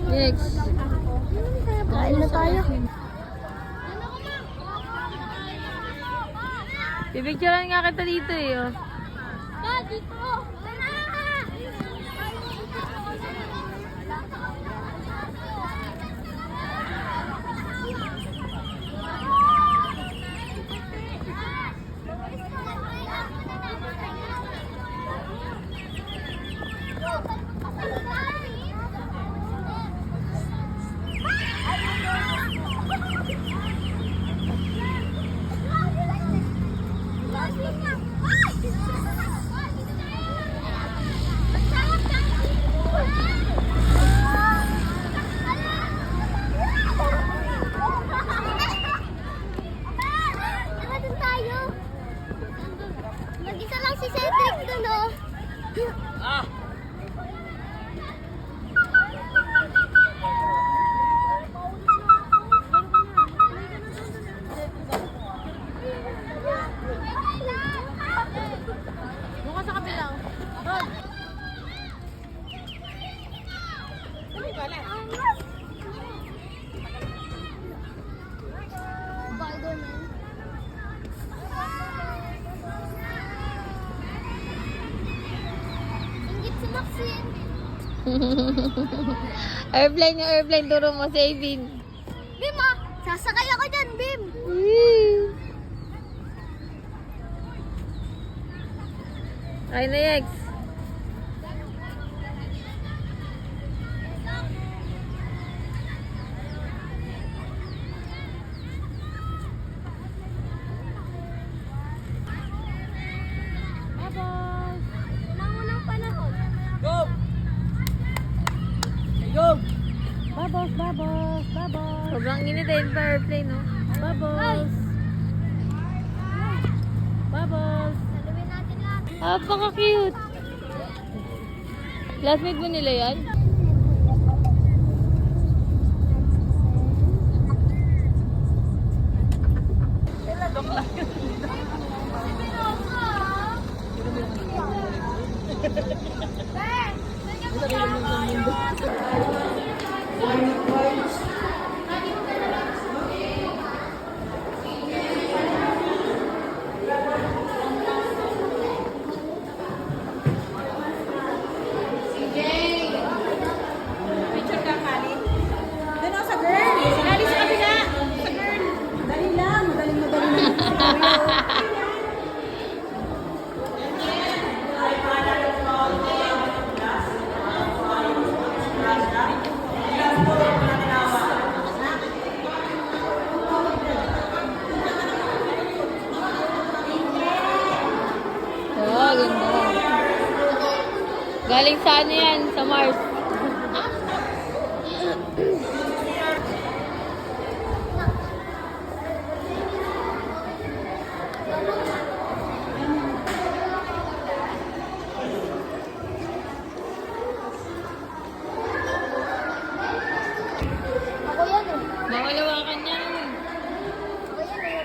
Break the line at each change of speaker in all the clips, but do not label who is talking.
Next.
Kain na tayo.
Pipicturean nga kita dito eh. Oh.
Dito. Mag-isa lang si Cedric dun, oh.
Ah! Buka sa kabilang. Doon.
Spider-Man. Ingit si Maxine.
Airplane yung airplane. Turo mo si Avin.
Bim, ah. Sasakay ako dyan, Bim.
Ay na, Yex.
Babos. Unang panahon.
Go! Go!
Babos, babos, babos.
Sobrang init eh pa airplane, no?
Babos.
Babos.
Saluhin natin lahat.
Apaka-cute. Classmate mo nila yan? Oh, ganda. Galing sa ano yan? Sa Mars.
Ako yan, eh.
Mawalawakan yan.
Ako yan, eh.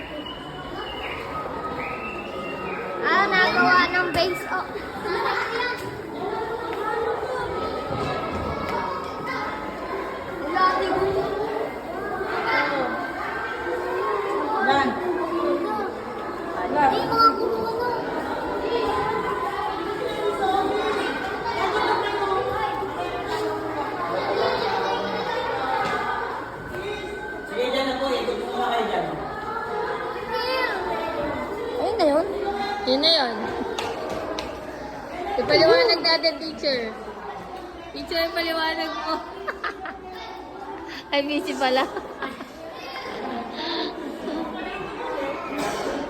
Ah, nagawa ng base, oh. Lati ko.
Lan!
Hindi mga kumuha na.
Sige dyan na po, ikot mo na kayo dyan.
Ayun na yun.
Yun na yun. Ipaliwanag natin, teacher. Teacher, ipaliwanag mo. Ay, busy pala.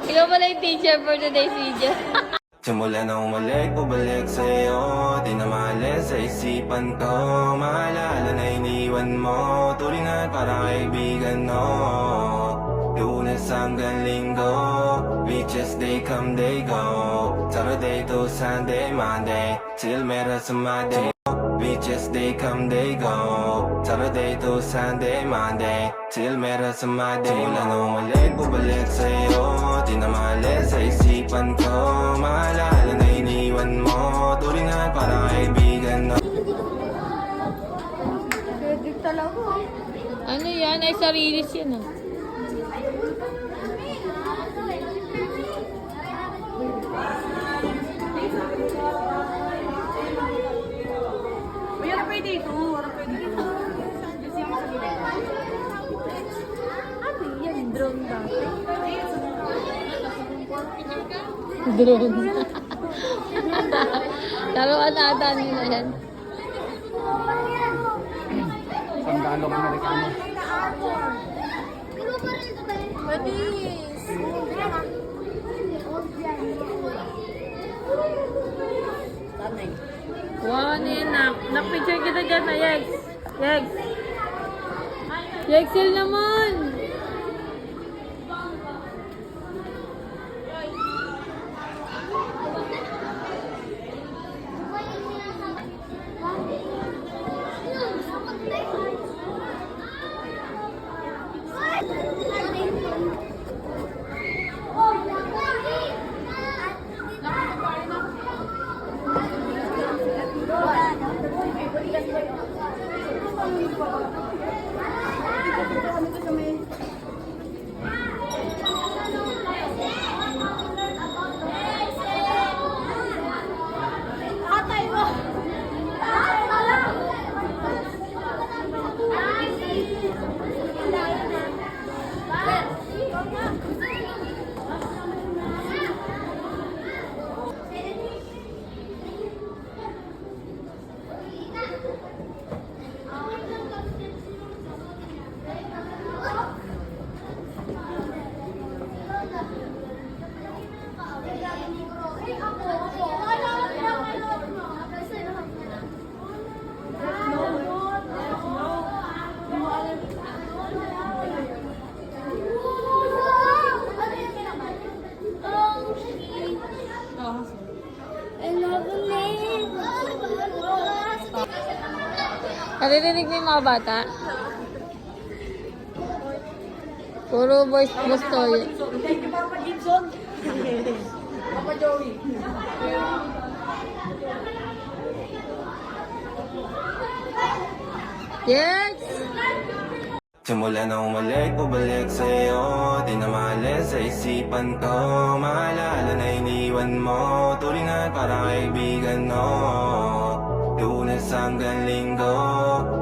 Ikaw pala yung teacher for today's video.
Simula na umalik, bumalik sa'yo. Di na maalis sa isipan ko. Maalala na iniwan mo. Turingan para kaibigan, no. Lunes hanggang Linggo, beaches they come, they go. Saturday to Sunday, Monday, till meron sa Monday. Beaches they come, they go. Saturday to Sunday, Monday, till meron sa Monday. Simula na umalik, bumalik sa'yo. Di na maalis sa isipan ko. Maalala na iniwan mo. Turingan para kaibigan, no.
Cedric
talaga.
Ano yan? Ay, sarilis yan ah.
Wala pwede ito. Wala pwede ito.
Ano yan? Drone dati?
Drone. Laruan ata nila yan.
Sandalo ka Amerikano.
Manis!
Wow, ano yan nak? Nak-picture kita dyan na, Yex. Yex. Yexel naman. Naririnig mo yung mga bata? Puro voice gusto yun.
Thank you, Papa Gibson. Papa Joey.
Yes!
Simula na umalik, pabalik sa'yo Di na maalis sa isipan ko Maalala na iniwan mo Turingan para kaibigan mo Lunes hanggang linggo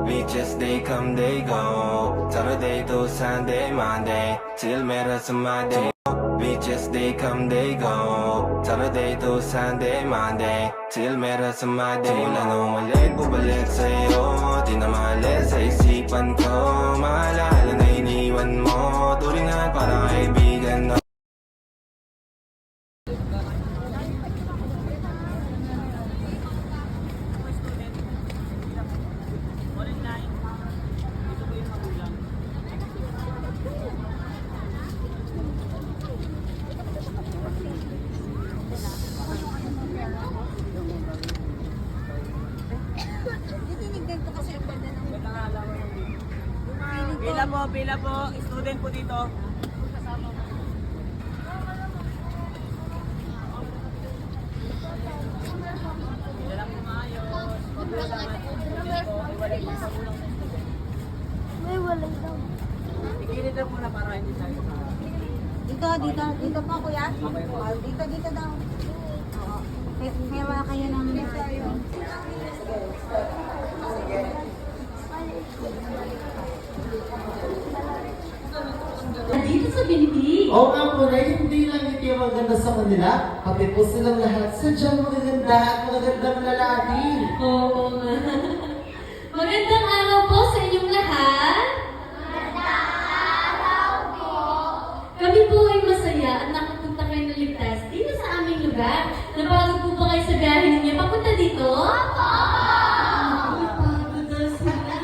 Beaches, they come, they go Saturday to Sunday, Monday Till meron sa Monday Beaches, they come, they go Saturday to Sunday, Monday Till meron sa Monday Simula na umalik, pabalik sa'yo Di na maalis sa isipan ko Maalala na iniwan mo Turingan para kaibigan mo
Pila po. Student po dito.
May walay daw.
Ikilit lang muna para hindi tayo.
Dito po kuya. Dito daw. Oo. Mewa kayo ng
Dito sa Binti.
Oo nga po na, hindi lang hindi yung maganda sa kanila, pati po silang lahat sadyang magaganda at magagandang lalaki.
Oo nga. Magandang araw po sa inyong lahat. Kami po ay masaya at nakapunta kayo ng ligtas dito sa aming lugar. Napagod po ba kayo sa biyahe ninyo papunta dito? Napagod na sila.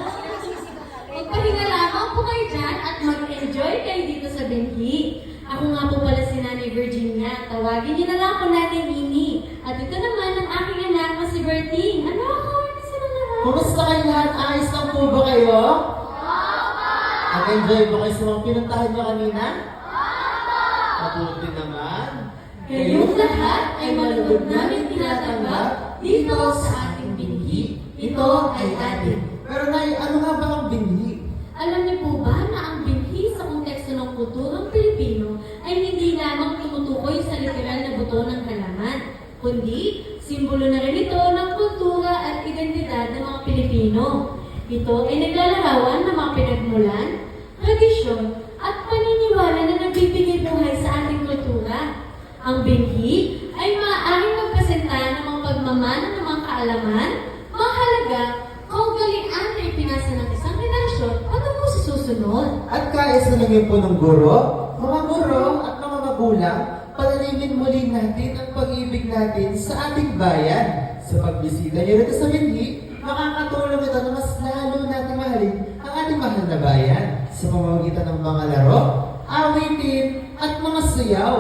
Magpahinga lamang po kayo dyan at mag-enjoy kayo dito sa Benhi. Ako nga po pala si Nanay Virginia. Tawagin niyo na lang ako Nanay Nini. At ito naman ang aking anak na si Bertie. Ano ako? Ano sila lahat?
Kumusta kayo lahat? Ayos lang po ba kayo? Nag-enjoy ba kayo sa mga pinuntahan nyo kanina? Mabuti naman.
Kayong lahat ay malugod namin tinatanggap dito sa ating binhi. Ito ay atin.
Pero Nay, ano nga ba ang binhi?
kundi simbolo na rin ito ng kultura at identidad ng mga Pilipino. Ito ay naglalarawan ng mga pinagmulan, tradisyon, at paniniwala na nagbibigay buhay sa ating kultura. Ang binhi ay maaaring magpresenta ng mga pagmamana ng mga kaalaman, mga halaga, kaugalian na ipinasa ng isang henerasyon patungo sa susunod.
At kaisa ng po ng guro, mga guro at mga magulang, palalimin muli natin ang pag-ibig natin sa ating bayan. Sa pagbisita niyo rito sa Binhi, makakatulong ito na mas lalo natin mahalin ang ating mahal na bayan sa pamamagitan ng mga laro, awitin, at mga sayaw.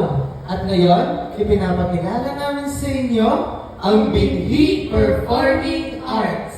At ngayon, ipinapakilala namin sa inyo ang Binhi Performing Arts.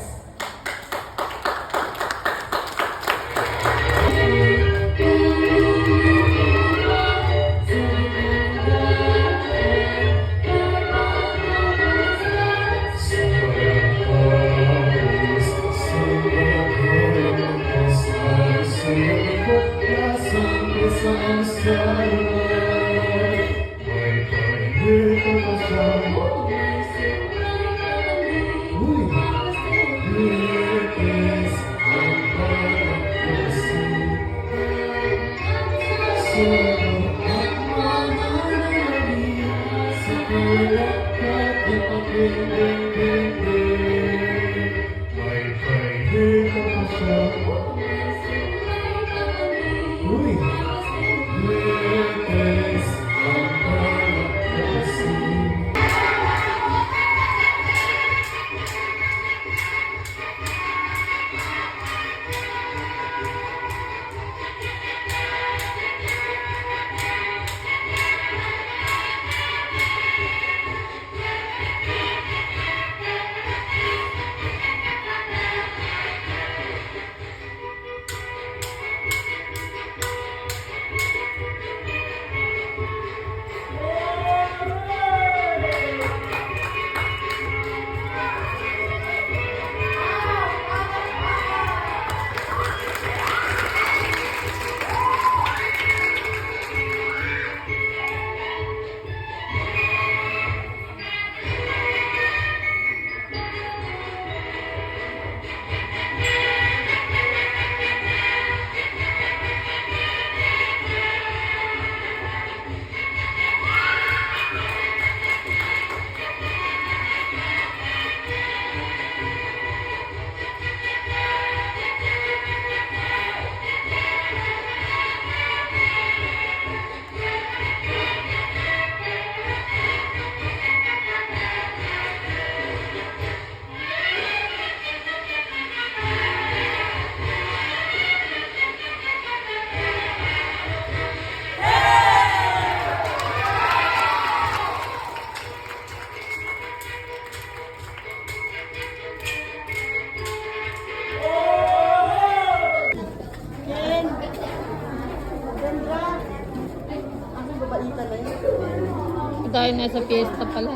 Dahil nasa fiesta pala.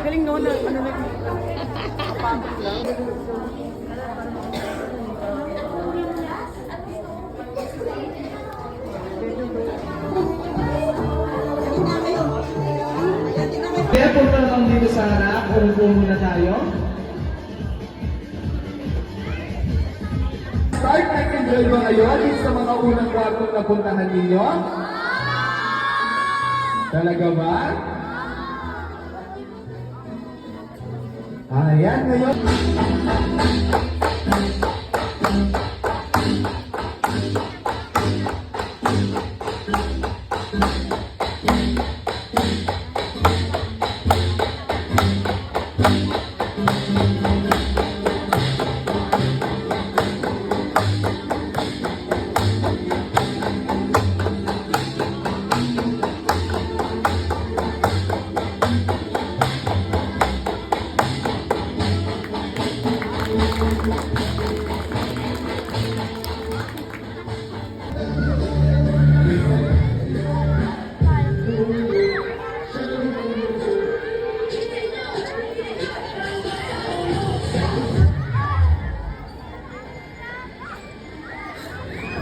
Galing no, ano na
Kaya punta naman dito sa harap, upo muna tayo. Start at enjoy ba ngayon sa mga unang kwartong napuntahan ninyo? Talaga ba? Ayan, ngayon.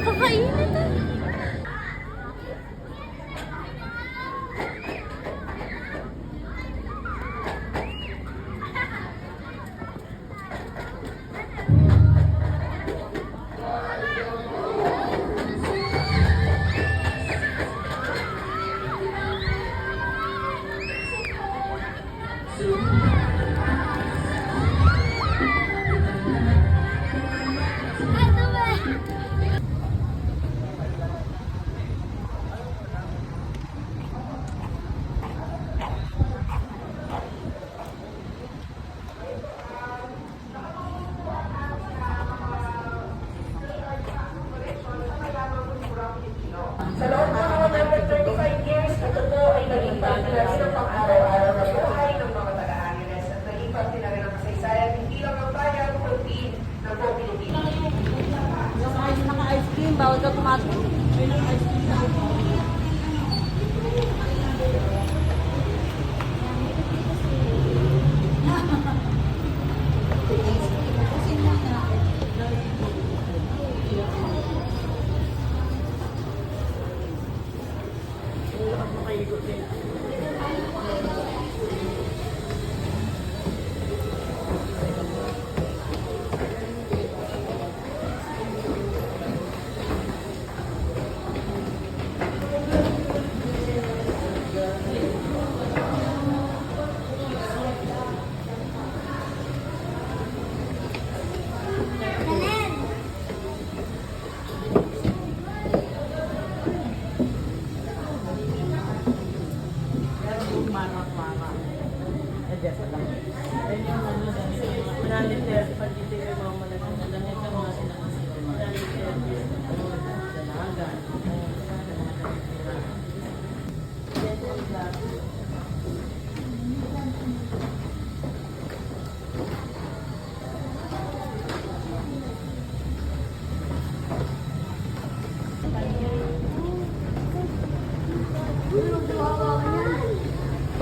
Kakainin na.
bawal ka pumasok.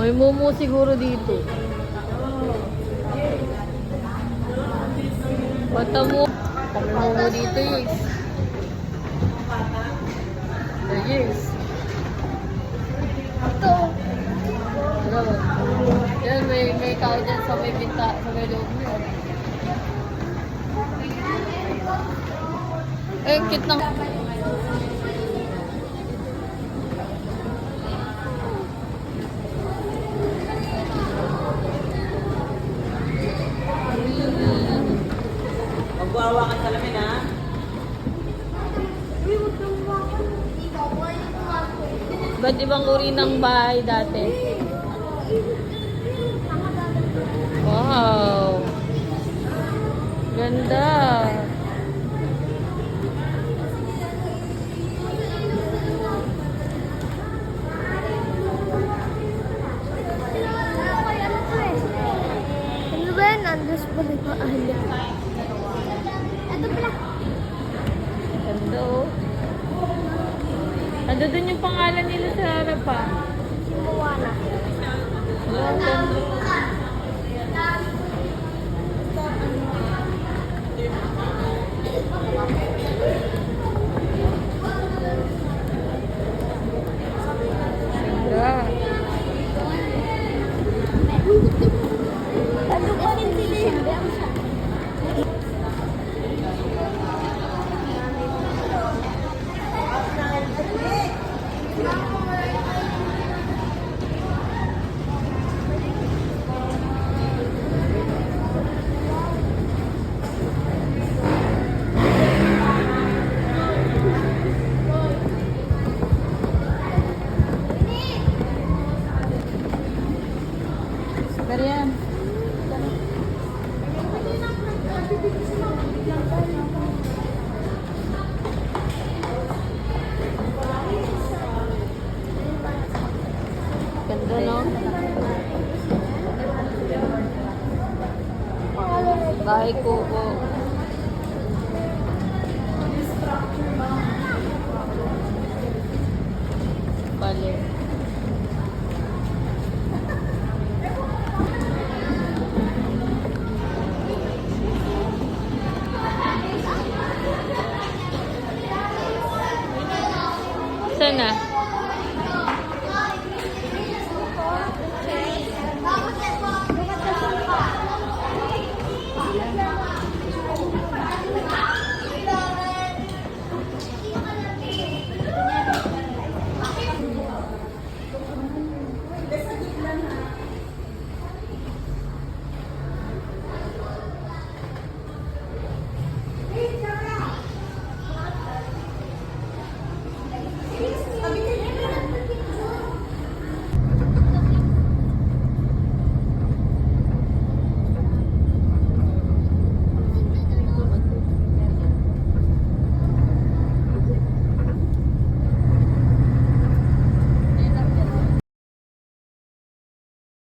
May mumu siguro dito. Bata mo. May mumu dito, yes. Yes. Ito. Yan, may tao dyan sa may binta, sa may loob niya. Eh, cute ng...
Magwawa ka salamin, ha?
Ba't ibang uri ng bahay dati? Wow! Ganda!
Ano ba yan? Andos pa rin pa ahli. Ito pala.
Ganda, oh. Ando dun yung pangalan nila sa harap, ha?
Moana.
Wow, ganda. Ganda.
Ano pa rin sila?
Pero yan. Ganda, no? Bahay kuko.